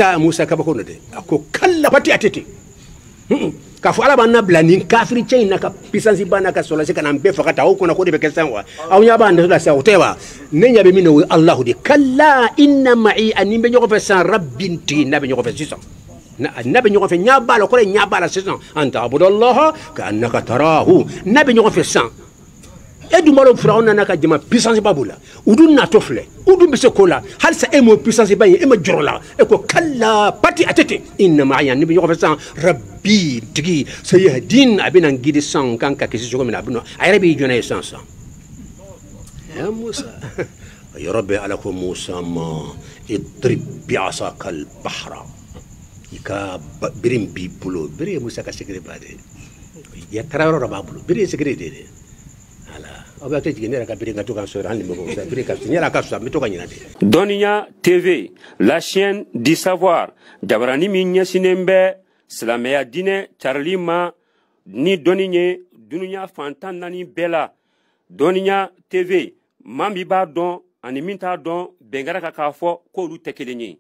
ta musa kabako no de ako kala pati atete ka fo ala banna blani kafiri chain naka pisansi bana ka sola se kana mbe fakata o kona ko de be kesan wa aw nya ba ndala sa otewa nenya be mino allah de kala inna ma'i animbe nyoko fe san rabbinti nabe nyoko fe sisan nabe nyoko fe nya bala ko nya bala sisan anta abudallah ka annaka tarahu nabe nyoko fe san edu malo firauna naka jama puissance babula udu na tofle udu bise kola halsa emo puissance baye ema jorola e ko kala pati atete inna ma'aya ni biyo fa rabbi tigi sayahdin abina ngidi san kanka kisi jogo mina abino ayrabi jona essence ya musa ya rabbi alakum musa ma idrib bi'asaka al-bahra ika birim bi pulo bire musa ka sekre bade ya tarawro babulo bire sekre de Doniya TV, la chaîne du savoir. Dabrani minya sinembe, slameya dine charlima ni doninye dununya fantan nani bela. Doniya TV, mambi ba don ani minta don bengara kakafo ko lu tekelenye.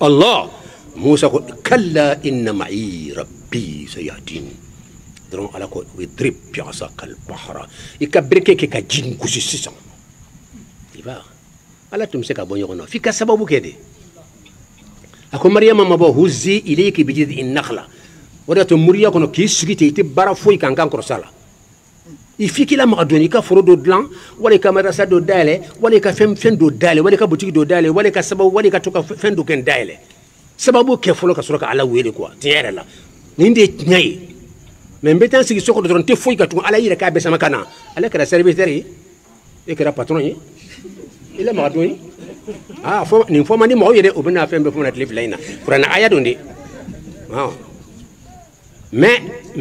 Allah Musa ko kalla inna ma'i rabbi sayahdin. درون على كو ويضرب بعصاك البحر يكبرك كجين كوسيسا يبا على تمسك ابو يغنو في كسبب كده اكو مريم ما بو هزي اليك بجد النخله ودات مريا كنو كي سكيتي تبارا فوي كان كرسالا يفيكي لما ادوني كفرو دلان ولا كاميرا دو داله ولا كفم فين دو داله ولا كبوتيك دو داله ولا كسبب ولا كتوك فين دو كان داله سببو كيفلو كسرك على ويلي كو تيرا لا نيندي ناي mais betan sigi soko do te foy ka tu ala yira ka be sama kana ala kara serviteur yi e kara patron yi ila ma do yi ah fo ni fo mani mo yede obina fembe fo na tlif layna qur'an aya do ndi ah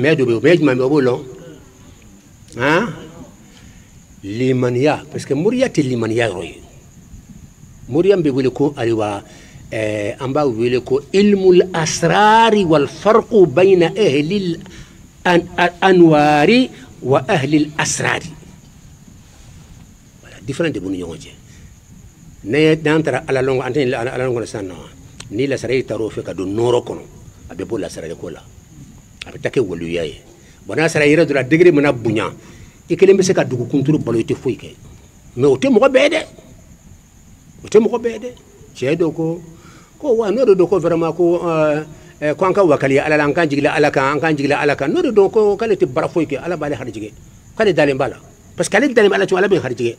mais do be ma be bolon ah limaniya parce que muriya te limaniya roy muriya be wele ko aliwa amba wele ko ilmul asrari wal farqu bayna ahli anwari wa ahli al-asrari voilà différent de bonu yonje ne dantara ala longo antene ala longo sanno ni la saray taro fe ka do noro kono abe bo la saray ko la abe take wolu yaye bona saray re do la degré mena bunya e kele mbese ka dugu kunturu baloite foike mais o te mo bede chedo ko wa no do ko vraiment ko ko anka wakali ala lan kan jigla ala kan no do ko kale te barafoy ke ala bale harjige kale dalim bala parce que kale dalim ala to ala be harjige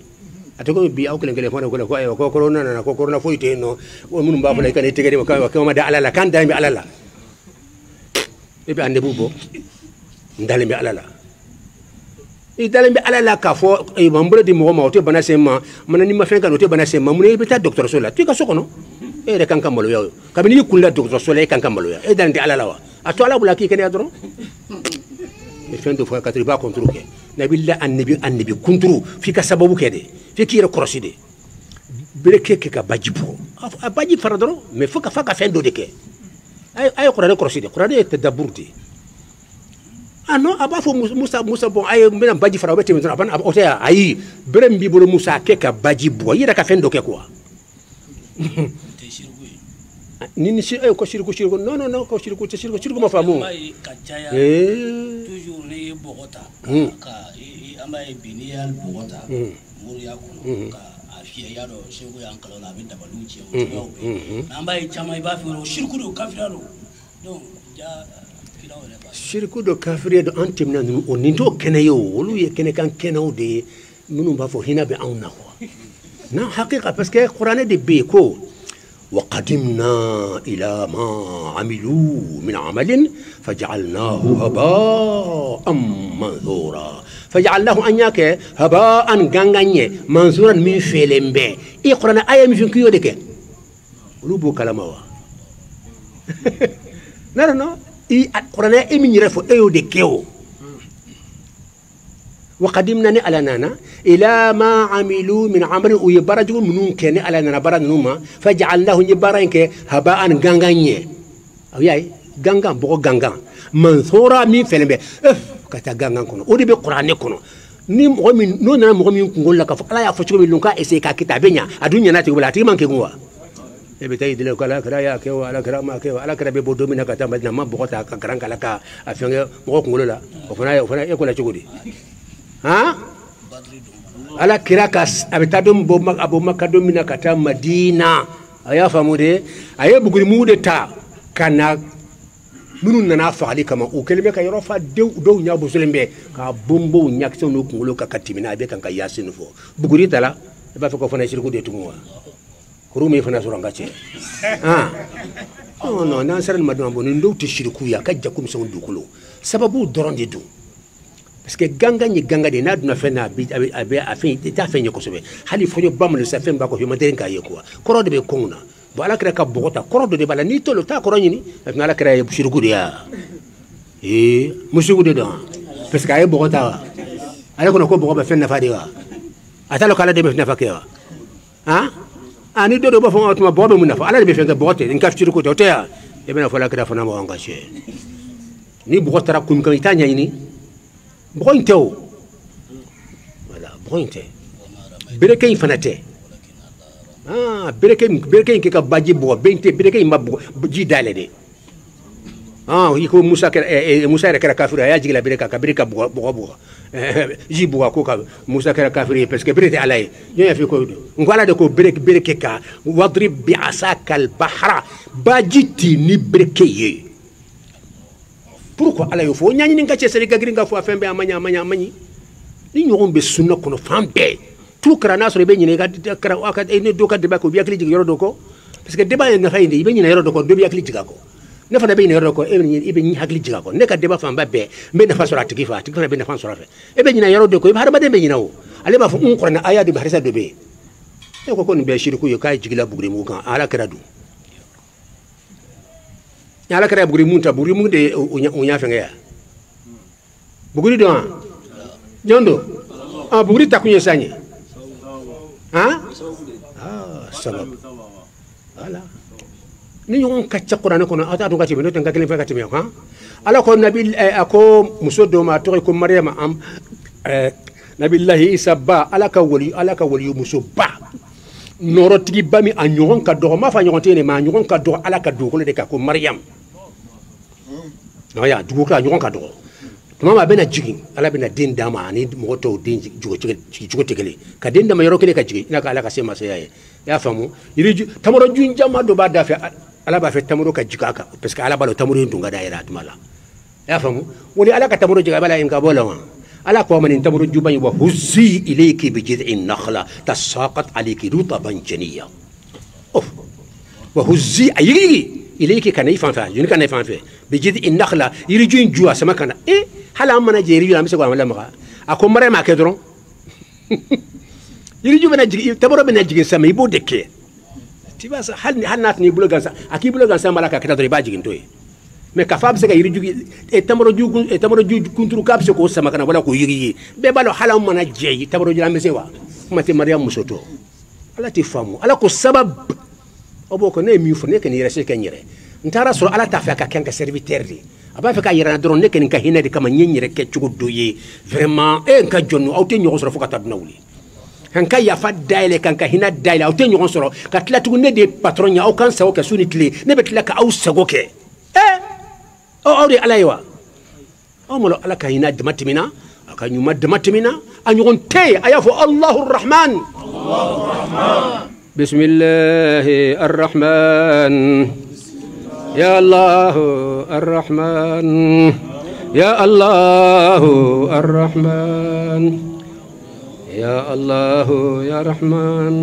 atoko bi aw kelen kelen ko corona na ko corona foy te no o mun ba bala kale tegere ko ma da ala la kan dalim ala la e be ande bubo dalim ala la e dalim ala la ka fo e mambure di mo ma o te banasema manani ma fen kan o te banasema mun e be ta docteur sola tu ka sokono e re kanka malo yaw kabini kulla docteur soleil kanka malo ya e dante ala lawa ato ala bula ki kene adron e fen do fo ka triba kontro ke nabilla annabi kontro fi ka sababu ke de fi ki re crosside bere ke ka bajibo a baji faradro mais fo ka fen do de ke ay qur'an crosside qur'an e tadabburti ah non aba fo musa bon ay mena baji farabe te mena ban o te ay bere mbi bolo musa ke ka bajibo yira ka fen do ke quoi nini si ay ko shirku non ko shirku ma famu toujours ni bogota ka amba binial bogota muriya ko ka afia yaro shirku yan kala na bin tabaluci o amba chama ba fi shirku do kafirado donc ja shirku do kafirado antimna on ninto keneyo wolu ye kene kan kenaw de munu ba fo hina be awna ko na haqiqa parce que qur'an de be ko وقدمنا إلى ما عملوا من عمل فجعلناه هباء منثورا فجعلناه أنياك هباء غانغانيه منثورا من فيلم به إقرأنا آية من كيو ديك ولوبو كلامه نو إقرأنا إمين يرفو أيو ديكيو وقدمنا على نانا إلى ما عملوا من عمل ويبرجوا منون كان على نانا برا نوما فجعلناه يبرانك هباء غانغانيه أو ياي غانغان بوكو غانغان منثورا من فيلم كتا غانغان كونو ودي بقران كونو ni mo min no na mo min ngol la ka fa ala ya fa chugo mi lunka ese ka kitabenya adunya na ti wala ti man ke ngwa e be tay dile ko ala kra ya ke wa ala kra ma ke wa ala kra be bodo mina kata madina ma bogota ka kran kala ka afenge mo ko ngolo la o fana e ko la chugudi ha ala kira kas abitadum bo mak abo makadum mina kata madina aya famude aye buguri mude ta kana minnu nana fagali kama o kelime ka yoro fa dew nya bo solembe ka bombo nya kso no ngolo ka katimina be kan ka yasin fo buguri tala e ba fa ko fana shirku de tumuwa kurumi fana suranga ce no nan saral madama bo ndo ti shirku ya ka jakum so ndukulo sababu doron de du parce que ganga ni ganga de na duna fena bi abe afin ta fenye ko sobe hali fonyo bamle sa fen ba ko hima den ka ye ko koro de be kongna bo ala kra ka bogota koro de bala ni tolo ta koro ni na ala kra shirku de ya mushiku de don parce que ay bogota ala ko ko bogo ba fen na fa de wa atalo kala de be na fa ke wa ani do ba fon atuma bobe mun na fa ala de be fen ka bogote in ka shirku de ya e be na fa la kra fa na mo engagé ni bogota ra kum kan itanya ni Brointeo. Voilà, brointe. Bereke infanate. Bereke ki ka baji bo bente bereke ma ji dalede. Iko Musa Musa era kafir ya jigla bereka ka bereka bo ji bo ko ka Musa era kafir parce que berete alay yo ya fi ko ngala de ko bereke ka wadrib bi asakal bahra bajiti ni bereke ye. Pourquoi ala yo fo nyani nga ci seri gagri nga fo afembe amanya ni ñogon be sunna kono fambe tout krana so be ñine ga kra wa ka ne do ka deba ko biakli jig yoro do ko parce que deba nga fayinde be ñine yoro do ko do biakli jiga ko ne fa be ñine yoro do ko e be ñi hakli jiga ko ne ka deba famba be be na fa sura tigi fa be na fa sura fe e be ñine yoro do ko har ba de be ñina wo ale ba fo un qur'ana aya de harisa do be e ko ni be shirku yo kay jigila bugri mu kan ala kradu ala kara bugri munta bugri mu de unya fenga ya bugri do nyondo bugri takunye sanye sabab ala ni yon kacca qur'an ko ata do gati be no tan gakelen fa gati me ala ko nabi ako musodo ma to ko maryama am nabillahi isa ba ala ka wali musoba noro tigi bami a nyogon ka do ma fa nyogon tene ma nyogon ka do ala ka do ko de ka ko maryam no ya dugu ka nyogon ka do to mama bena jigi ala bena din dama ni mo to din jugo tegele ka din dama yoro kele ka jigi ina ka ala ka sema se yaye ya famu yiri tamoro jun jama do ba dafa ala ba fe tamoro ka jiga ka parce que ala balo tamoro ndunga daira atmala ya famu woni ala ka tamoro jiga bala en ka bola ala ko man tamuru juban wa huzzi ilayki bi jid'in nakhla tasaqat alayki rutaban janiya wa huzzi ayigi ilayki kana ifanfa yuni kana ifanfa bi jid'in nakhla yirijun juwa sama kana hala mana jeri yula mise ko amala maka ako mare ma ke doron yiriju bana jigi taboro bana jigi sama ibo dekke tibasa hal nat ni bulogan sa aki bulogan sa malaka ka dori ba jigi ntoy mais ka fab se ka yiri jugi tamaro ju kunturu kap se ko sama kana wala ko yiri be balo halam mana jeyi tamaro jira mese wa mate maryam musoto ala ti famu ala ko sabab obo ko ne mi fo ne ken yere se ken yere ntara so ala ta fa ka ken ka serviteur di aba fa ka yere na doron ne ken ka hinade kama nyenyere ke cugo doye vraiment ka jonno awte nyogo so fo ka tabna wuli kan ka ya fa daile kan ka hina daile awte nyogo so ka tlatu ne de patron ya o kan sawo ka suni tli ne be tlaka aw sago ke awde alaywa amolo alaka hina damatimina aka nyuma damatimina anyugon te ayafo Allahur Rahman Bismillahir Rahman Ya Allah Ar-Rahman Ya Allah Ar-Rahman Ya Allah Ya Rahman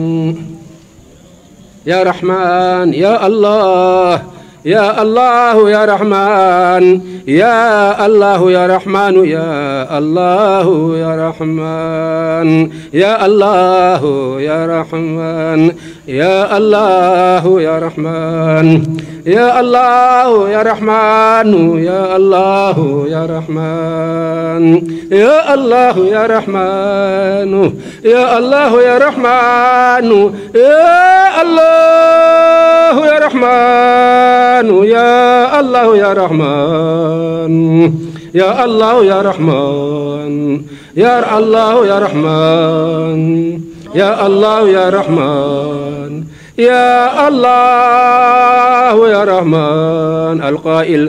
Ya Rahman Ya Allah Ya Allah ya Rahman Ya Allah ya Rahman Ya Allah ya Rahman Ya Allah ya Rahman Ya Allah ya Rahman Ya Allah ya Rahman Ya Allah ya Rahman Ya Allah ya Rahman Ya Allah ya Rahman Ya Allah ya Rahman Ya Allah ya Rahman Ya Allah ya Rahman Ya Allah ya Rahman Ya Allah ya Rahman يا الله يا رحمن القائل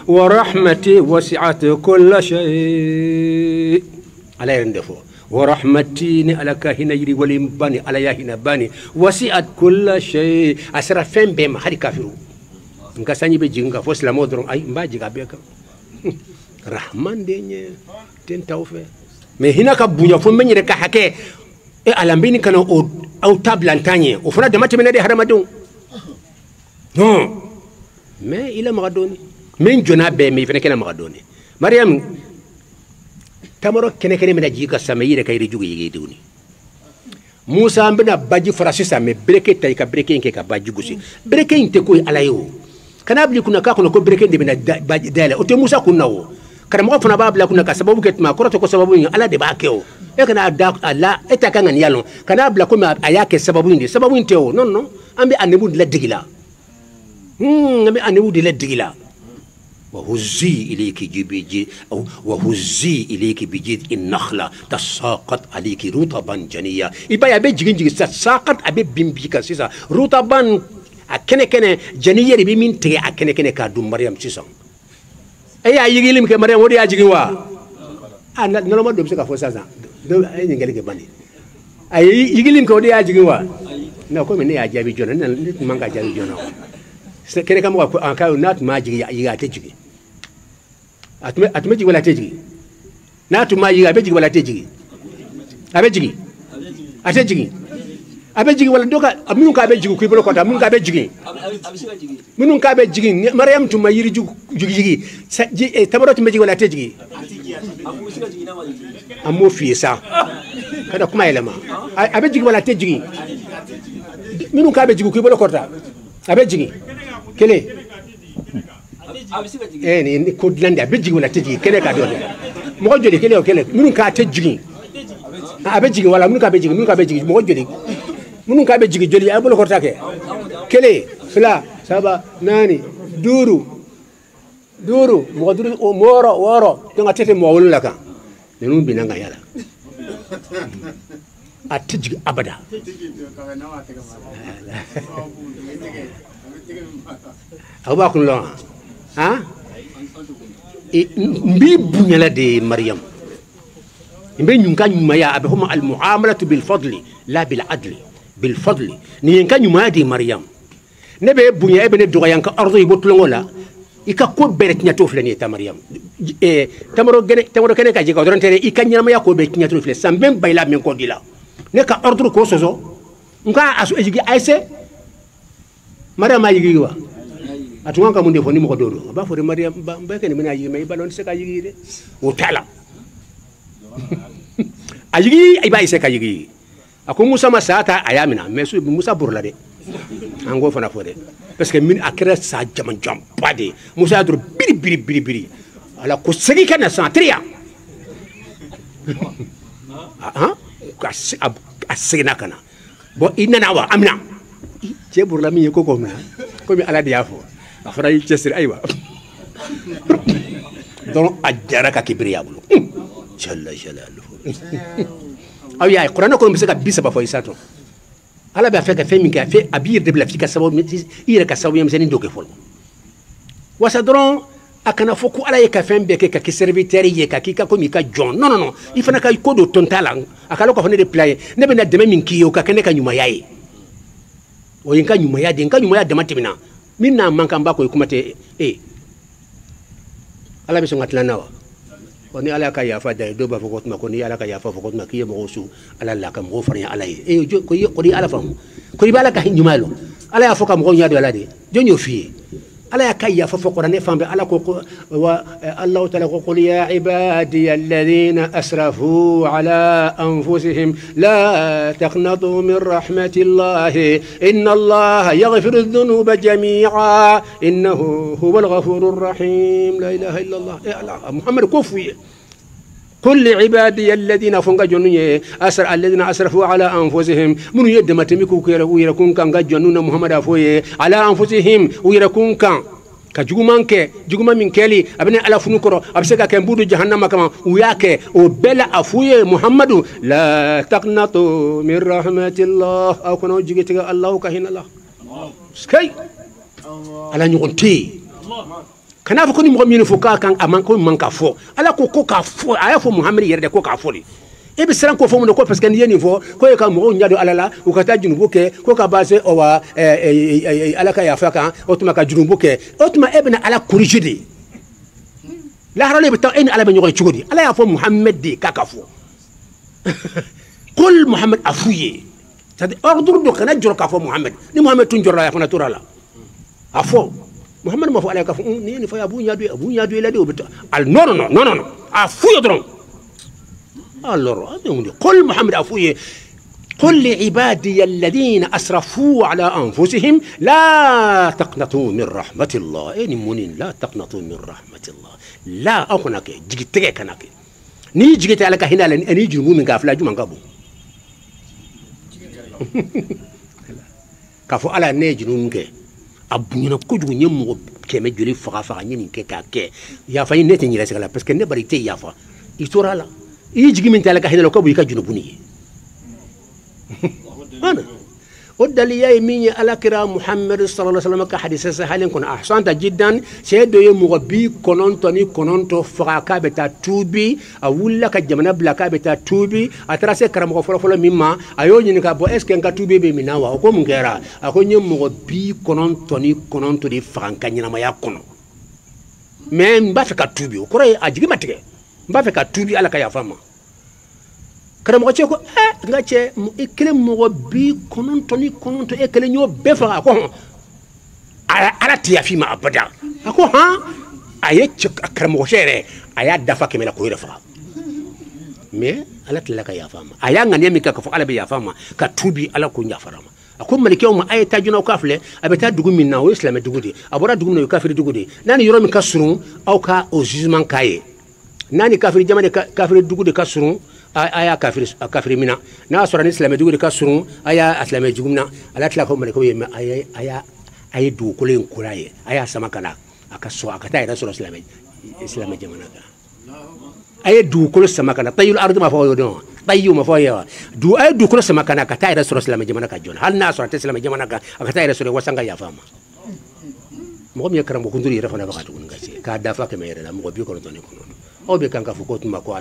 ورحمتي وسعت كل شيء على يندفو ورحمتي على كاهنا يري ولي باني على ياهنا باني وسعت كل شيء أسرع فين بهم هاري كافرو نكاساني بيجينغا فوس لامودرون أي مباجي كابيكا رحمن ديني تنتاوفي mais hina ka bunya fo menyere ka hake e alambini kana o table antanye o fona de matemene de haramadon non mais il a maradoni men jona be mi fene kena maradoni mariam tamaro kene mena jika samayire kayri jugu yigi duni musa ambina baji farasisa me breke tay ka breke nke ka baji gusi breke inte ko alayo kana bli kuna ka ko breke de bena baji dale o te musa kunawo karamo fana babla kuna ka sababu ketma koroto ko sababu yin ala de ba keo e kana da ala eta kan an yalon kana bla ko ma ayake sababu yin teo non ambe anebu de la digila ambe anebu de la digila wa huzzi ilayki jibiji wa huzzi ilayki bijid an-nakhla tasaqat alayki rutaban janiya ibaya be jigin saqat abe bimbi ka sisa rutaban akene janiya bi min tege akene ka dum maryam sisa aya yigilim ke maryam wodi ajigi wa ana nolo ma dum se ka fo sasa do ay ngeli ke bani ay yigilim ko wodi ajigi wa na ko men ya jabi jona na manga jabi jona se kene kam ko an ka nat ma jigi ya te jigi atme jigi wala te jigi nat ma yiga be jigi wala te jigi abe jigi ate jigi abe jigi wala doka minun ka be jigi ku bolo kota minun ka be jigi minun ka be jigi maryam tuma yiri jigi tamaro tuma jigi wala te jigi amo fiesa kada kuma elema abe jigi wala te jigi minun ka be jigi ku bolo kota abe jigi kele ni ko dilande abe jigi wala te jigi kele ka do mo jodi kele minun ka te jigi abe jigi wala minun ka be jigi mo jodi munun ka be jigi joli abul korta ke kele fila saba nani duru mo duru o woro to ngatete mo wulula kan nenun binanga yala atiji abada aba kun lo ha mbi bunyala de maryam mbe nyunka nyuma ya abe huma al muamalatu bil fadli la bil adli بالفضل نينكا نيمادي مريم نبي بنيا ابن دوغيانكا ارضي بوتلونغولا إيكا كو بيرت نياتوف لني تا مريم تمرو كene ka jiga odron tere ika nyama ya ko be nyaatof le sambem bayla men ko dila neka ordre ko sozo nka asu ejigi aise mariam ayigi wa atunga munde foni mo ko dodo ba fori mariam ba ken mina yigi may balon se ka yigi de o tala ayigi ay ba ise ka yigi ako musa masata ayamina mesu musa burla de ango fana fode parce que min akra sa jaman jam pade musa dur biri ala ko segi kana santria asina kana bo inna wa amna je burla mi ko ko mi ala dia fo afra yi cesir aywa don ajara ka kibriya bulu jalla jalaluhu aw ya qur'an ko mbisa ka bisa ba fo isato ala ba feka fe min ka fe abir de bla fika sababu ira ka sababu yamseni doke fol wasa dron akana foku ala ye ka fembe ke ka serviteur ye ka kika ko mi ka jon non ifana ka ko do tontala akala ko fane de play ne be na deme min kiyo ka kene ka nyuma yayi o yinka nyuma ya de nka nyuma ya de matimina minna manka mbako ikumate ala be so ngatlana wa oni ala ka yafa da do ba fokot ma ko ni ala ka yafa fokot ma kiye mo su ala la kam go farnya ala e ko di ala fam ko di bala ka nyumalo ala ya foka mo nyaado ala de jonyo fi ala ya ka yafa fokora ne fambe ala ko wa allah ta'ala ko qul ya ibadi alladhina asrafu ala anfusihim la taqnatu min rahmatillahi inna allaha yaghfiru dhunuba jami'a innahu huwal ghafurur rahim la ilaha illa allah ala muhammad kufi كل عبادي الذين فنجا جنوني الذين أسرفوا على أنفسهم من يد ما تميكوا ويركون كان جنون محمد أفوي على أنفسهم ويركون كان ka juguman min kɛli a bɛna ala funu kɔrɔ a bɛ se ka kɛ budu jahannama kama u y'a kɛ o bɛɛ la a f'u ye muhamadu la taqnatu min rahmatillah aw kana jigi tigɛ alahu ka hinɛ la kai ala ɲɔgɔn tɛ yen kana fɔ ko ni mɔgɔ min fɔ k'a kan a man ko man ka fɔ ala ko k'a fɔ a y'a fɔ muhamadu yɛrɛ de ko k'a fɔ de e bɛ siran ko fɔ mun na ko parce que n'i ye nin fɔ ko e ka mɔgɔw ɲɛ don ala la u ka taa junubu kɛ ko ka base o wa ala ka yafa kan o tuma ka junubu kɛ o tuma e bɛna ala corriger de laharale bɛ taa e ni ala bɛ ɲɔgɔn ye cogo di ala y'a fɔ muhamadu de k'a ka fɔ kol muhamadu a f'u ye c'est-à-dire ordre dɔ kana jɔrɔ k'a fɔ muhamadu ni muhamadu tun jɔrɔla a fana tora la a fɔ muhamadu ma fɔ ala k'a fɔ ni ye nin fɔ a b'u ɲɛ don i la de o bɛ taa non a f'u ye dɔrɔn alors قل محمد أفويه قل لعبادي الذين أسرفوا على أنفسهم لا تقنطوا من رحمة الله إني منين لا تقنطوا من رحمة الله لا أخنك جيتك كنك ني جيت على كهنا أني جنبو من كافلا جمان كابو كافو على نيجي نونك أبونا كوجو نيمو كم جري فقا نيني كاكي يا فاين نتني لسه بس كنا بريتي يا فا يسورا لا يجي من تلك هنا لو كابو يكجنبوني أنا ودلي يمين على كرام محمد صلى الله عليه وسلم كحديث سهل كن أحسنت جدا سيدو يمغبي كنونتو فراكا بتا توبي أولا كجمنا بلاكا بتا توبي أتراسي كرام غفر مما أيوني نكابو إسك إنك توبي بمناوا أكو مغيرا أكو يمغبي كنونتو دي فرانكا نينما يكونو من بافكا توبي وكوري أجيكي ماتكي بافكا توبي على كيا فاما karamɔgɔ cɛ ko nka cɛ e kelen mɔgɔ bi kɔnɔntɔn e kelen y'o bɛɛ faga a ko hɔn ala tɛ yafa i ma abada a ko hɔn a ye karamɔgɔ cɛ yɛrɛ a y'a dafa 100 la k'o yɛrɛ faga mais ala tilala ka yafa a ma a y'a ŋaniya min kɛ k'a fɔ ala bɛ yafa a ma ka tuubi ala k'o yafara a ma a ko malikɛw ma a ye taa joona aw ka filɛ a bɛ taa dugu min na o ye silamɛ dugu de ye a bɔra dugu min na o ye kafiri dugu de ye n'a ni yɔrɔ min ka surun aw ka o jugement k'a ye n'a ni kafiri jama de kafiri dugu de ka surun aya kafiri mina n'a sɔrɔ ni silamɛ dugu de ka surun aya silamɛ jugu mina ala tila ko malikɛw ye mais aya dugukolo in kura ye a y'a sama ka na a ka so a ka taa yɛrɛ sɔrɔ silamɛ jamana kan a ye dugukolo sama ka na tayyul ardi ma fɔ o dɔn tayyu ma fɔ ye wa a ye dugukolo sama ka na ka taa yɛrɛ sɔrɔ silamɛ jamana kan joona hali n'a sɔrɔ a tɛ silamɛ jamana kan a ka taa yɛrɛ sɔrɔ wasan ka yafa ma mɔgɔ min ye karamɔgɔ kunturu yɛrɛ fana bɛ ka tuguni ka se k'a dafa 100 yɛrɛ la mɔgɔ 99 aw bɛ kan k'a fɔ ko tuma ko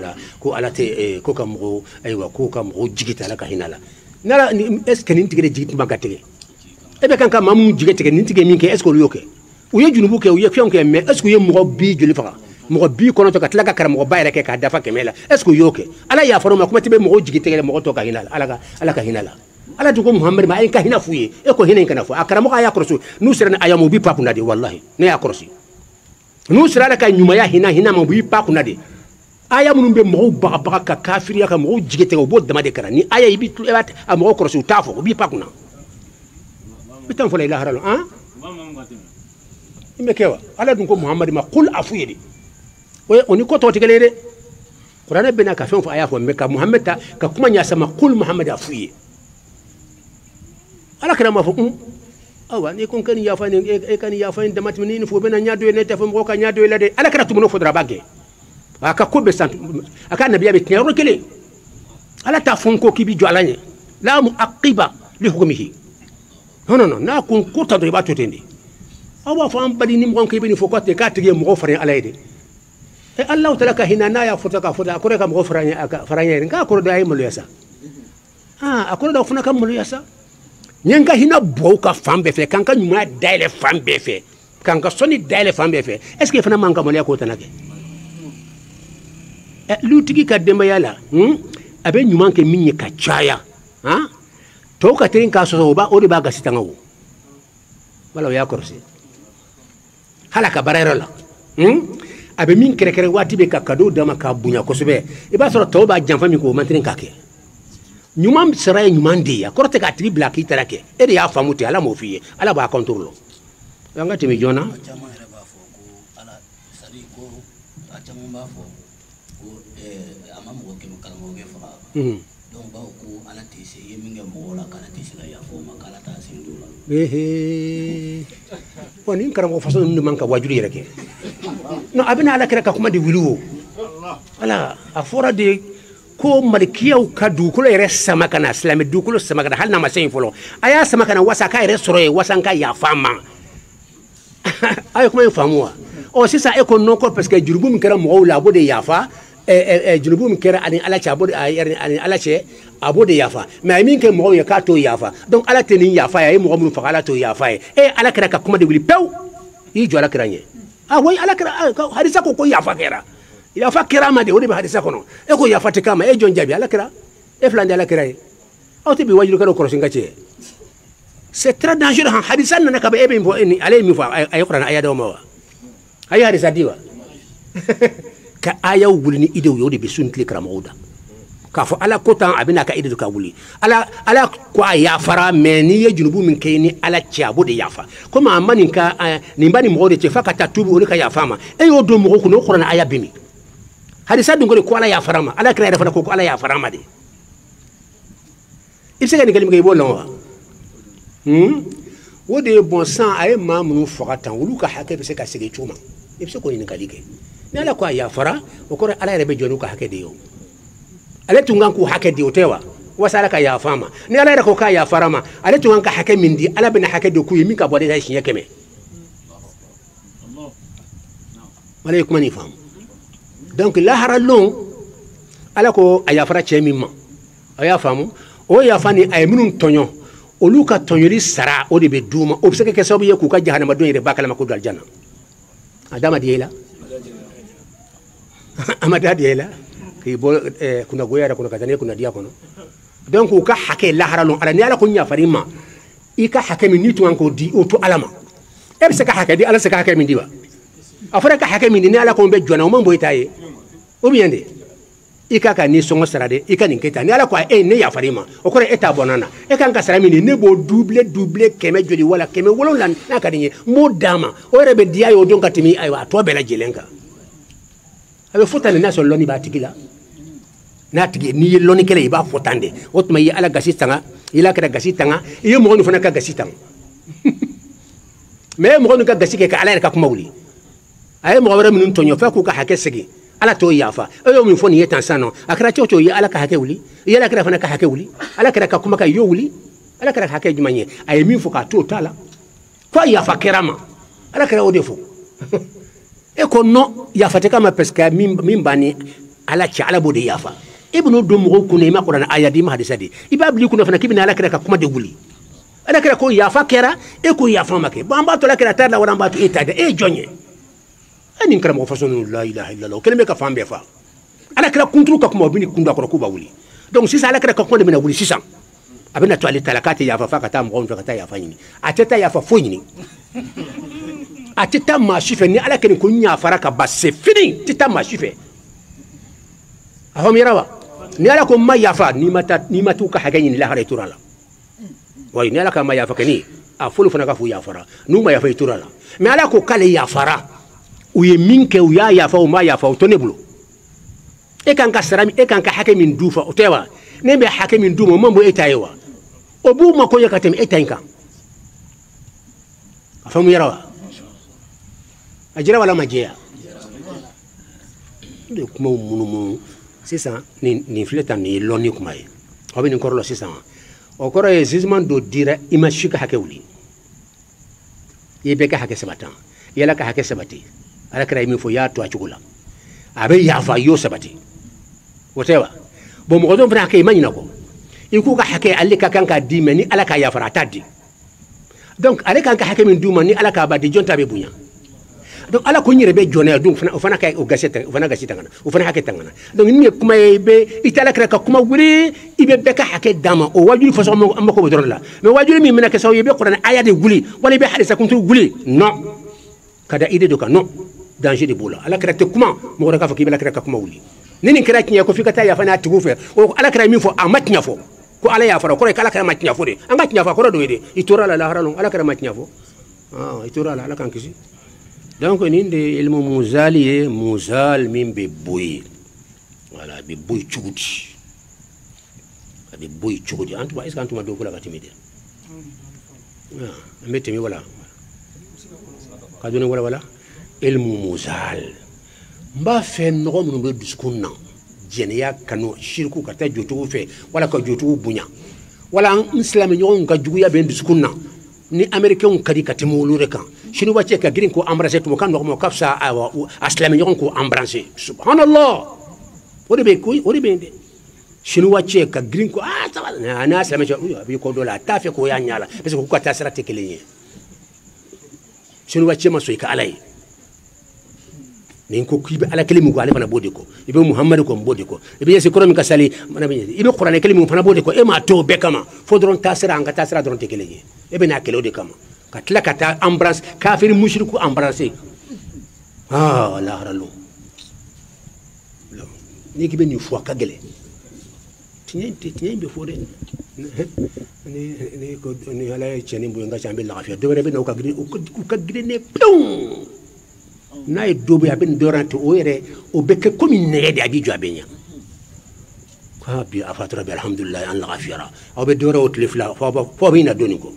ala tɛ ko ka mɔgɔw ayiwa ko ka mɔgɔw jigi ta ala ka hinɛ la n'ala est ce que nin tigi de jigi tun man ka tigɛ e bɛ kan ka maa minnu jigi tigɛ nin tigi min kɛ est ce que olu y'o kɛ u ye junubu kɛ u ye fɛnw kɛ mais est ce que u ye mɔgɔ bi joli faga mɔgɔ bi kɔnɔntɔn ka tila ka karamɔgɔba yɛrɛ kɛ k'a dafa 100 la est ce que u y'o kɛ ala y'a fɔ ma kuma tɛ bɛ mɔgɔw jigi tigɛ mɔgɔ tɔ ka hinɛ la ala ka hinɛ la ala dugu muhammed ma a ye ka hinɛ f'u ye e ko hinɛ in kana fɔ a karamɔgɔ y'a kɔrɔsi n'u sera ni ayamu u b'i pa kunna de wallahi ne y'a kɔrɔsi n'u sera ala ka ɲumanya hinɛ ma u b'i pa kunna de aya minnu bɛ mɔgɔw bagabaga ka kafiriya ka mɔgɔw jigi tigɛ u b'o dama de kɛra ni aya i bɛ a mɔgɔw kɔrɔsi u t'a fɔ u b'i pa kunna i tan fɔla i lahara la i bɛ kɛ wa ala dun ko muhammed ma kul a f'u ye de o ni ko tɔw tɛ kelen ye dɛ kuranɛ bɛ na ka fɛn fɔ a y'a fɔ mais ka muhammed ta ka kuma ɲɛsa ma kul muhammed a f'u ye ala kɛra ma fɔ awa ni ko kan yafa ni e kan yafa ni dama tɛmɛ ni fo bɛ na ɲa do ye ne tɛ fɔ mɔgɔ ka ɲa do ye la dɛ ala kɛra tumuno fɔ dɔrɔn a b'a gɛn a ka ko bɛ san a ka nabiya bɛ tiɲɛ yɔrɔ kelen ala t'a fɔ n ko k'i bɛ jɔ ala ɲɛ la muaqiba li hukmihi non n'a ko ko ta dɔrɔn i b'a to ten de aw b'a fɔ an bali ni mɔgɔ k'i bɛ nin fɔ k'a tigi ye mɔgɔ fara ala ye de ala taala ka hinɛ n'a y'a fɔta k'a fɔ a kɔrɔ ka mɔgɔ fara ɲɛ k'a kɔrɔ dɔ a ye maloya sa a kɔrɔ dɔ fana ka maloya sa n ye n ka hinɛ bɔ ka fan bɛɛ fɛ k'an ka ɲumanya dayɛlɛ fan bɛɛ fɛ k'an ka sɔnni dayɛlɛ fan bɛɛ fɛ est ce que fana man ka maloya k'o tana kɛ lutigi ka denbaya la a bɛ ɲuman kɛ min ye ka caya tɔw ka teli k'a sɔsɔ o de b'a gasi tanga o wala o y'a kɔrɔsi hali a ka baarayɔrɔ la a bɛ min kɛrɛkɛrɛ waati bɛ ka cadeau d'a ma k'a bonya kosɛbɛ i b'a sɔrɔ tɔw b'a janfa min kɛ o man teli k'a kɛ ɲuman sara ye ɲuman de ye a kɔrɔ tɛ k'a tigi bila k'i taara kɛ e de y'a faamu ten ala m'o f'i ye ala b'a contrôle an ka tɛmɛ joona donc bawo ko ala tɛ se ye min kɛ mɔgɔw la k'ala tɛ se ka yaf'o ma k'ala t'a sen don o la wani karamɔgɔ façon ninnu man ka wajulu yɛrɛ kɛ non a bɛna alakira ka kuma de wuli o voilà a fɔra de ko malikiyaw ka dugukolo yɛrɛ sama ka na silamɛ dugukolo sama ka na hali n'a ma se yen fɔlɔ a y'a sama ka na wasa k'a yɛrɛ sɔrɔ yen wasa n ka yafa a ma a ye kuma in faamu wa ɔ sisan e ko non ko parce que jurumu min kɛra mɔgɔw la a b'o de yafa jurumu min kɛra ani ala cɛ a b'o de ani ala cɛ a b'o de yafa mais a ye min kɛ mɔgɔw ye k'a t'o yafa donc ala tɛ nin yafa ye a ye mɔgɔ minnu faga ala t'o yafa ye ala kɛra ka kuma de wuli pewu i jɔ ala kɛra ɲɛ oui ala kɛra hadisa ko yafa kɛra yafa kɛra ma de o de bɛ hadisa kɔnɔ e ko yafa tɛ k'a ma e jɔn jaabi ala kɛra e fila tɛ ala kɛra ye aw tɛ bi wajulu kɛra kɔlɔsi ka cɛ c'est très dangereux han hadisa nana ka bɛ e bɛ min fɔ ale ye min fɔ a ye kuranɛ aya d'aw ma wa a ye hadisa di wa ka ayaw wuli ni idew ye o de bɛ sun tile karamɔgɔw da k'a fɔ ala ko tan a bɛna ka ide de ka wuli ala ko a yafara mais n'i ye junubu min kɛ ni ala cɛ a b'o de yafa komi a ma nin ka nin ba ni mɔgɔw de cɛ f'a ka taa tubi olu ka yafa ma e y'o don mɔgɔw kunna o kuranɛ aya bɛ min hadisa dun ko de ko ala yafara ma ala kira yɛrɛ fana ko ala yafara ma de i bɛ se ka nin kɛ i b'o dɔn wa o de ye bɔn san a ye maa minnu faga tan olu ka hakɛ bɛ se ka segin cogo ma i bɛ se k'o ɲininkali kɛ ni ala ko a yafara o kɔrɔ ala yɛrɛ bɛ jɔ n'u ka hakɛ de ye o ale tun kan k'u hakɛ di o tɛ wa wasa ala ka yafa ma ni ala yɛrɛ ko k'a yafara ma ale tun kan ka hakɛ min di ala bɛna hakɛ de k'u ye min ka bɔ ale ta siɲɛ 100 wala ye kuma nin faamu donc lahara lon ala ko a yafara cɛ min ma a y'a faamu o yafa ni a ye minnu tɔɲɔ olu ka tɔɲɔli sara o de bɛ d'u ma o bɛ se ka kɛ sababu ye k'u ka jahanamadenw yɛrɛ ba kalama ko don alijana a da ma di e la a ma da di e la k'i bɔ kunnagoya yɛrɛ kɔnɔ ka taa n'e kunnadiya kɔnɔ donc u ka hakɛ lahara lon ala ni ala ko yafar'i ma i ka hakɛ min n'i tun kan k'o di o to ala ma e bɛ se ka hakɛ di ala se ka hakɛ min di wa a fɔra ka hakɛ min di ni ala ko n bɛ jɔnna o man bɔ i ta ye o bien de i ka ka ni sɔngɔ sara de i ka nin kɛ tan ni ala ko ne yafar'i ma o kɔrɔ e t'a bɔnna na e kan ka sara min di ne b'o double 100 joli wala 700 n'a ka di n ye n b'o d'a ma o yɛrɛ bɛ diya ye o don ka tɛmɛ ayiwa a tɔ bɛɛ lajɛlen kan a bɛ fɔ tan de n'a sɔrɔ lɔnni b'a tigi la n'a tigi n'i ye lɔnnikɛla ye i b'a fɔ tan de o tuma i ye ala gasi tanga i la kɛra gasi tanga i ye mɔgɔ min fana ka gasi tanga mais e mɔgɔ min ka gasi kɛ ka ala yɛrɛ ka kuma wuli a ye mɔgɔ wɛrɛ minnu tɔɲɔ fɛ k'u ka hakɛ segin ala t'o yafa e y'o min fɔ nin ye tan sisan nɔ a kɛra cogo o cogo i ye ala ka hakɛ wuli i ye ala kɛra fana ka hakɛ wuli ala kɛra ka kuma ka i y'o wuli ala kɛra ka hakɛ jumɛn ye a ye min fɔ k'a to o t'a la ko a yafa kɛra ma ala kɛra o de fɔ e ko non yafa tɛ k'a ma parce que min b'a ni ala cɛ ala b'o de yafa e bɛn'o don mɔgɔw kunna i ma kuranɛ aya di i ma hadisa di i b'a bila i kunna fana k'i bɛna ala kɛra ka kuma de wuli ala kɛra ko yafa kɛra e ko yafa ma kɛ bon an b'a to ala kɛra t'a la wala an b'a to e t'a da e ye jɔn ye e nin karamɔgɔ façon ninnu la ilaha illallah o kɛlen bɛ ka fan bɛɛ fa ala kɛra kunturu ka kuma o bɛ ni kun don a kɔrɔ k'u b'a wuli donc sisan ala kɛra ka kuma de bɛna wuli sisan a bɛna to ale ta la k'a tɛ yafa f'a ka taa mɔgɔw nɔfɛ ka taa yafa ɲini a tɛ taa yafa foyi ɲini a tɛ taa maa si fɛ ni ala kɛra ko n yafara ka ban c'est fini tɛ taa maa si fɛ a faamuyara wa ni ala ko n ma yafa n'i ma t'u ka hakɛ ɲini lahara i tora la wa ni ala ka ma yafa kɛ ni a fɔlɔ fana ka f'u yafara n'u ma yafa i tora la mais ala ko k'ale yafara u ye min kɛ u y'a yafa u ma yafa o to ne bolo e kan ka sara e kan ka hakɛ min d'u fa o tɛ wa ne bɛ hakɛ min d'u ma o man bɔ e ta ye wa o b'u ma koɲɛ ka tɛmɛ e ta in kan a faamuyara wa a jira wala ma jɛya de kumaw munumunu sisan nin filɛ tan nin ye lɔnni kuma ye aw bɛ nin kɔrɔ la sisan o kɔrɔ ye jugement dɔ dira i ma si ka hakɛ wuli i ye bɛɛ ka hakɛ sabati i yala ka hakɛ sabati ala kɛra ye min fɔ i y'a to a cogo la a bɛ yafa i y'o sabati o tɛ wa bon mɔgɔ dɔw fana hakɛ i ma ɲinɛ kɔ i k'u ka hakɛ ale ka kan k'a di mɛ ni ala k'a yafara a t'a di donc ale kan ka hakɛ min d'u ma ni ala k'a ba di jɔn ta bɛ bonya donc ala ko n yɛrɛ bɛ jɔn na donc o fana ka o gasi tangana o fana hakɛ tangana donc nin ye kuma ye i tɛ ala kɛra ka kuma wuli i bɛ bɛɛ ka hakɛ d'a ma o wajuli fɔsɔn an mako bɛ dɔrɔn la mais wajuli min bɛna kɛ sababu ye i bɛ kuranɛ aya de wuli wala i bɛ hadisa kunturu wuli non ka da idée dɔ kan non danger de b'o la ala kɛra tɛ kuma mɔgɔ wɛrɛ k'a fɔ k'i bɛ ala kɛra ka kuma wuli ni nin kɛra tiɲɛ ko f'i ka taa yafa n'a tigiw fɛ o ala kɛra min fɔ a ma tiɲɛ fɔ ko ala y'a fara kɔrɔ ye k'ala kɛra ma tiɲɛ fɔ de an ka tiɲɛ fɔ kɔrɔ dɔ ye de i tora la lahara lon ala kɛra ma tiɲɛ fɔ i tora la ala k'an kisi donc nin de ye ilmu muzali ye muzal min bɛ bɔ yen voilà a bɛ bɔ yen cogo di a bɛ bɔ yen cogo di an tuma est ce que an tuma dɔw ko la ka tɛmɛ de متى ولا قادوني ولا علم مزال ما في نغم من بدسكونا جنيا كانوا شركو كتا جوتو في ولا كجوتو بنيا ولا مسلم يوم كجويا بين دسكونا ni américain kadi katimulu reka shinu wache ka green ko embrasser to kan no kafsa aslam yon ko embrasser subhanallah wodi be shinu wache ka green ko na aslam jo bi ko dola tafe ko ya nyala parce que ko ta sara tekelenye shinu wache maso ka alai nin ko kibe ala kelimu ko ale fana bodi ko ibe muhammad ko bodi ko ibe yesi ko mi kasali mana be ibe qur'an kelimu fana bodi ko e ma to be kama fo doron tasira anga tasira doron tekelenye ebe na kelo de kama katla kata embrasse kafir mushriku embrasser la haralo ni kibe ni fo kagele tinyenti be fo de ni ko ni ala cheni bu nga chambe la afia do rebe no kagire ne plum na e dobe aben dorante o yere o beke comme nege de abi jabenya ha bi afatra bi alhamdulillah an la afira o be dora o tlefla fo bina doni ko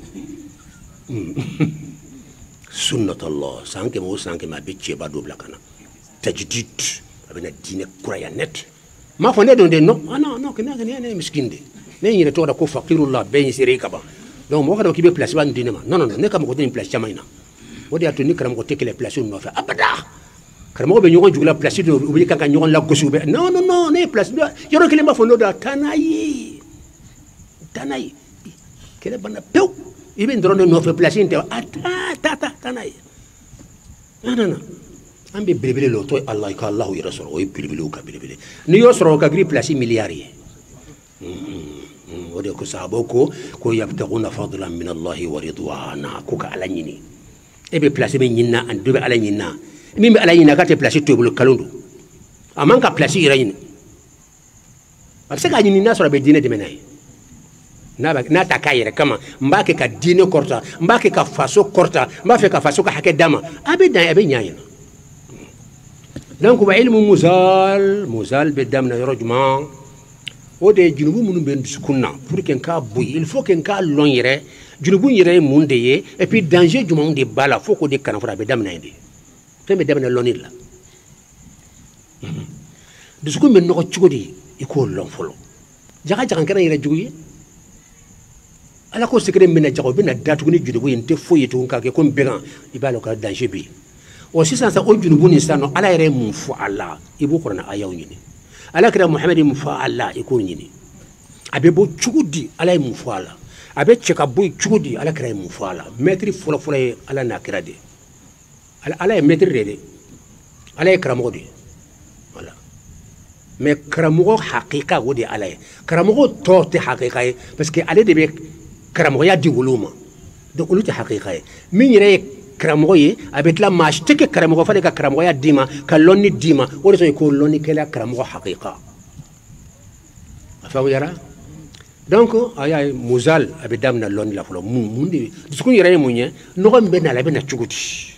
sunnat allah sanke ma be cheba do blakana tajdid abena dine kuraya net ma fo ne don de no no que ne miskinde ne yire to da ko faqirullah be sire kaba donc mo kada ko be place ban dine ma non ne kam ko dine place chamaina wodi atuni karam ko tekele place no fa abada karam ko be nyogon jugla place do ubi kan nyogon la gosu be non ne place do yoro kele ma fo no da tanayi kele bana pew ibe ndrono no fa place inte tanayi non ambe bilibili lo to allah ka allah ya rasul o bilibili ka bilibili ni yo soro ka gri place milliards wodi ko sahabo ko yabtaguna fadlan min allah wa ridwana ko ka alanyini ebe place be nyina an dobe ala nyina mi be ala nyina ka te place to bulu kalundu aman ka place irayin parce que nyini na so be dine de menay na ta kayere kama mbake ka dine korta mbake ka faso korta mbake ka faso ka hake dama abe dan abe nyayina donc wa ilmu muzal be damna rojma o de junubu munum ben sukunna pour que ka boy il faut que ka lon yere junubu yere munde ye et puis danger du monde bala faut ko de kana fara be damna indi to be damna lonilla de sukun men no chugodi iko lon folo jaga kana yere juguye ala ko secret men jago be na datu ni junubu yente foye to ka ke ko began ibalo ka danger bi o sisan sa o junubu ni sano ala yere mun fu Allah ibu qur'an ayaw nyini ala kira muhammad mun fu Allah iko nyini abe bo chugudi ala mun fu Allah abe cheka boy chugudi ala kira mun fu Allah maître folo ala na kira de ala e maître de ala e karamo de voilà mais karamo haqiqa wodi ala karamo torte haqiqa parce que ala de be karamo ya di wuluma de uluti haqiqa min yere karamo ye abet la mash teke karamo fale ka karamo ya dima ka lonni dima wori so ko lonni kala karamo haqiqa afa yara donc aya muzal abedam na lonni la folo mundi sukun yere munye no ko be na la be na chuguti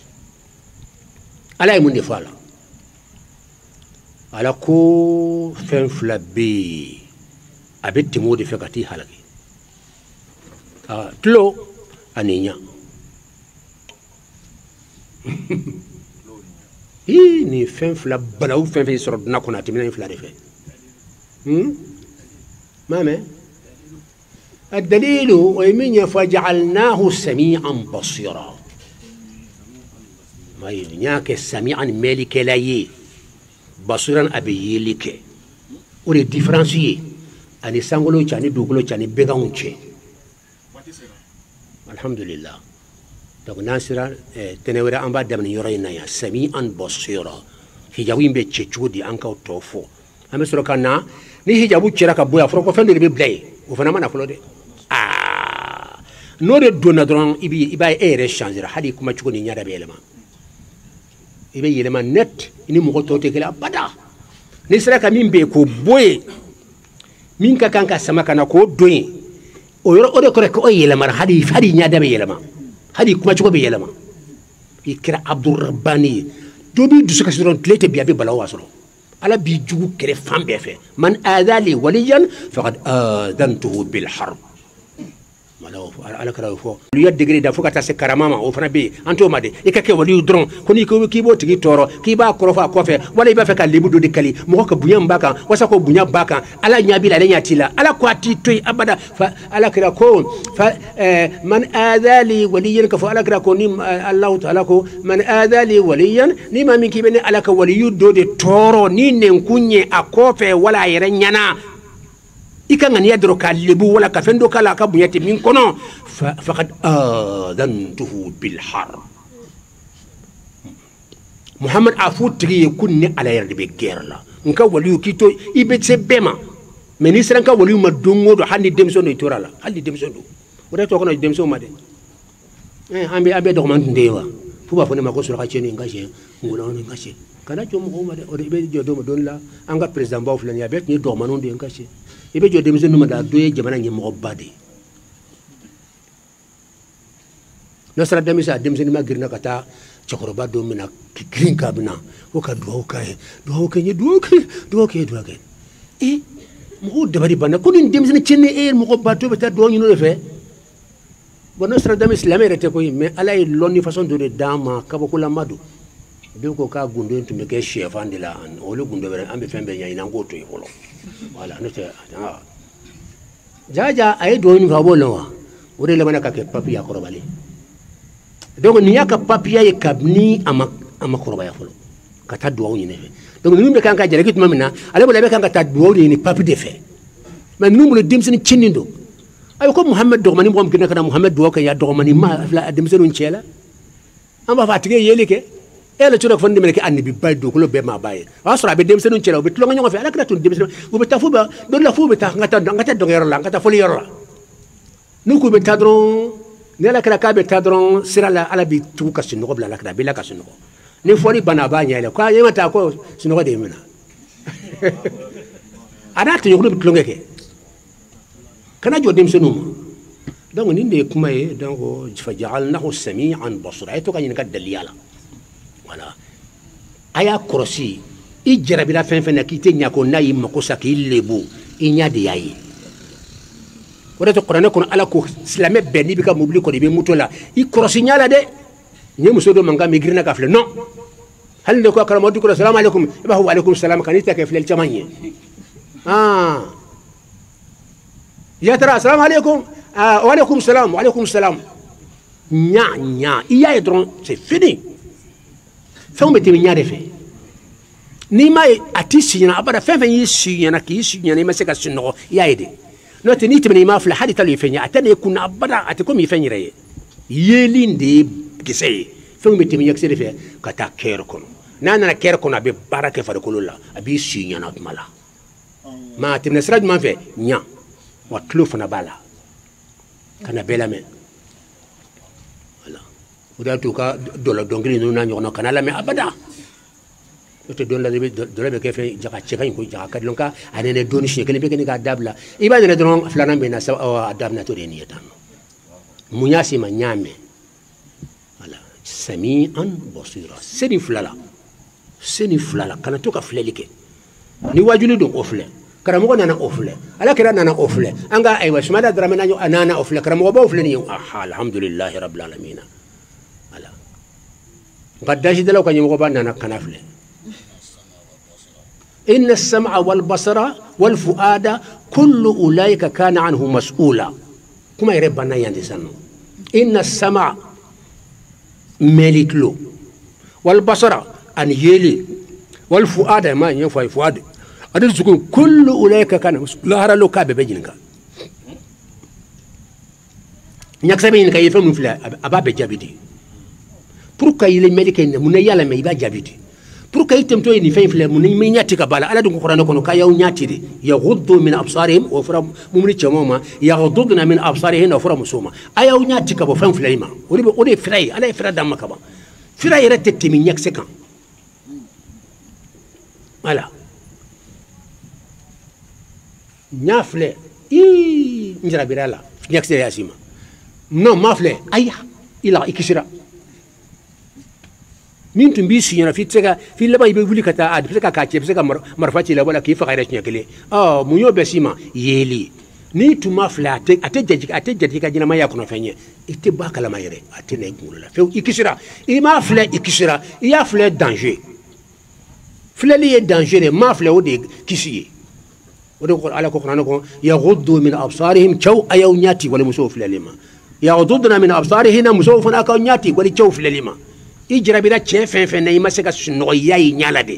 ala e mundi fala ala ko fen flabbi abet modi fekati halaki tlo aninya ni fen fla balaw fen fe soro na ko na timina fla de fe mame الدليل ومن فجعلناه سميعا بصيرا ما ينياك سميعا ملك لاي بصيرا ابي لك وري ديفرنسيي اني سانغولو تشاني دوغلو تشاني بيغاونتشي الحمد لله donc nasira tenewera amba damni yorayna ya sami'an basira hijabin be chechudi anka tofo ame soro kana ni hijabu chira ka boya fro ko fendo be blay o fana mana flode no de dona don iba ere changer hadi kuma chugo ni nyada be elema ibe yelema net ini mo to te kala bada ni sira ka min be ko boye min ka kanka sama kana ko doyi o yoro o de ko yelema hadi nyada be yelema hadi kuma chugo be yelema ikra abdurrabbani dobi dusuka siron tlete biabe balawa soro ala bi jugu kere fambe fe man adali waliyan faqad adantuhu bil harb ala kara fo lu ya degré da fokata se karamama o fana be anto made e ka ke wali dron ko ni ko ki bo tigi toro ki ba krofa ko fe wala iba fe ka lebu do de kali mo ko bunya mbaka wasa ko bunya baka ala nyabi la nyatila ala ko ati toy abada fa ala kara ko fa man adali waliyan ka fa ala kara ko ni allah taala ko man adali waliyan ni ma min ki bene ala ka waliyu do de toro ni nen kunye akofe wala yere nyana ikan ngani yadro ka lebu wala ka fendo kala ka bunyati min kono faqad adantuhu bil har muhammad afutri kunni ala yarde be gerla nka waliyu kito ibe se bema ministre nka waliyu madungo do handi demso no torala handi demso do wada to kono demso made ambe do man ndewa fuba fone makosura ka cheni ngaje ngula no ngaje kana jomo ko made o be jodo mo don la anga president ba fulani abet ni do manon de ngaje ibe jo demse numa da doye jamana ngi mo bade no sara demse demse numa girna kata chokoro ba do mina green kabina o ka do ke ni do ke e mo de bari bana ko ni demse ni cenne e mo ba to be ta do ñu no fe bono sara demse la mere te ko mais ala e lonni façon de dama ka ko la madu be ko ka gundo to me ke chef andila an o le gundo be ambe fembe nya ina ngoto e holo wala no te jaja ay do ni fa bolon wore le manaka ke papiya ko robali donc ni yaka papiya e kabni ama ko robaya folo kata do ni ne donc ni be kan ka jere kituma mina ale bo le be kan ka ta do ni papi de fe mais nous le dimsini chinindo ay ko muhammad do mani mo am kana muhammad do ka ya do mani ma la dimsinu chela amba fatige yele ke ele chura ko fondi meleke annabi baydo ko lo be ma baye asra be dem senu chela be tlo nga fe ala kala tun dem senu be tafuba do la fu be ta ngata do yoro la ngata foli yoro la nu ko be tadron ne la kala ka be tadron sira la ala bi tu ka sinu ko bla la kala be la ka sinu ko ni foli bana ba nya le ko yema ta ko sinu ko de mina ada to yoro be tlo ngeke kana jo dem senu donc ni de kuma e donc fa ja'alnahu sami'an basira to ka ni ka daliyala voilà aya krosi i jarabila fen fen ki te nyako nayi mako saki lebu i nya de yayi wala to qur'an ko ala ko islamé benni bi ka mobili ko de be mutola i krosi nyala de nye muso do manga migrina ka fle non hal de ko karamatu ko assalamu alaikum ba huwa alaikum salam kanita ka fle chamanye ya tara assalamu alaikum wa alaikum salam nya iya et dron c'est fini fɛn bɛ tɛmɛ ɲare fɛ n'i ma ye a ti siɲɛna abada fɛn fɛn y'i siɲɛna k'i siɲɛna i ma se ka sunɔgɔ i y'a ye de n'o tɛ n'i tɛmɛna i ma filɛ hali ta lo ye fɛn ye a tɛ ne kunna abada a tɛ komi i fɛn yɛrɛ ye yeli de ye kisɛ ye fɛn bɛ tɛmɛ ɲɛkisɛ de fɛ ka taa kɛrɛ kɔnɔ n'a nana kɛrɛ kɔnɔ a bɛ baara kɛ farikolo la a b'i siɲɛna tuma la mɛ a tɛmɛna sira jumɛn fɛ ɲa wa tulo fana b'a la ka na bɛɛ lamɛn udah tu ka dola dongri nu na ñono kanala me abada to don la be dola be ke fe jaka cheka ko jaka kadlonka anene doni shekele be ke ni ga dabla iba ne don flana be na sa adabna to ni tan munyasi ma nyame wala sami'an basira seni flala kana to ka flelike ni wajuli do ofle karamo nana ofle ala kira nana ofle anga aywa shmada dramana yo anana ofle karamo ba ofle ni alhamdulillah rabbil alamin قد داش دلو كان يمغو باننا كنافله إن السمع والبصر والفؤاد كل أولئك كان عنه مسؤولا كما يربنا يندسنو إن السمع ملك له والبصر أن يلي والفؤاد ما ينفع فؤاد أدرسكم كل أولئك كان مسؤولا هذا لو كاب بيجنك نكسبين كيفهم فلا أبا بجابدي pourquoi il est médical mun yalla me iba jabiti pourquoi item to ni fayfle mun mi nyati ka bala ala dum qur'an ko no ka yaw nyati de yaghuddu min absarihim wa fara mumni chamoma yaghudduna min absarihim wa fara musuma ayaw nyati ka bo fam flayma odi fray ala fira dam ka ba fira yere tette mi nyak sekan voilà nyafle njara birala nyak se yasima non mafle aya ila ikishira min tun bi siyana fi tsega fi laba ibe wuli kata ad fi ka ce fi ka marfati la wala ki fa gaira nya kele mun yo besima yeli ni tuma fila ate jaji ka jinama ya kono fenye ite ba kala mayere ate ne ngulu la fe ikisira i ma fila ikisira i ya fila danger fila li est danger ma fila o de kisiye o de ko ala ko kono ko yaghuddu min absarihim chaw ayaw nyati wala muso fila lima yaghudduna min absarihim muso fana ka nyati wala chaw fila lima i jirabi la che fen ne ma se ka no yayi nyala de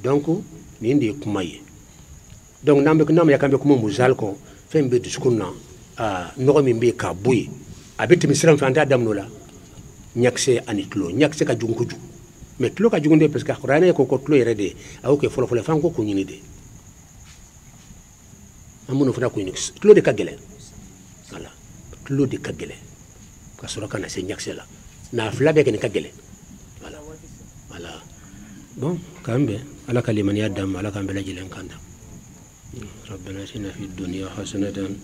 donc ni ndi kumaye donc nambe yakambe kuma muzal ko fembe diskunna no mi be ka buyi abeti misram fanta damno la nyakse anitlo nyakse ka junkuju mais tlo ka jugunde parce que qur'ane ko tlo yere de aw ke folo fanko ko nyini de amuno fana ko nyini tlo de kagele voilà tlo de kagele ka sura kana se nyakse la na fla be ken kagele voilà bon kambe ala kaliman yadam ala kambe la jilen kanda ربنا اتنا في الدنيا حسنة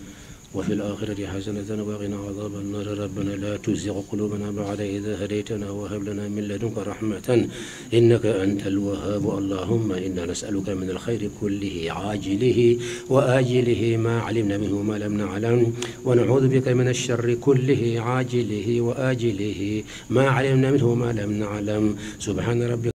وفي الآخرة حسنة وقنا عذاب النار ربنا لا تزغ قلوبنا بعد إذا هديتنا وهب لنا من لدنك رحمة إنك أنت الوهاب اللهم إنا نسألك من الخير كله عاجله وآجله ما علمنا منه ما لم نعلم ونعوذ بك من الشر كله عاجله وآجله ما علمنا منه ما لم نعلم سبحان ربك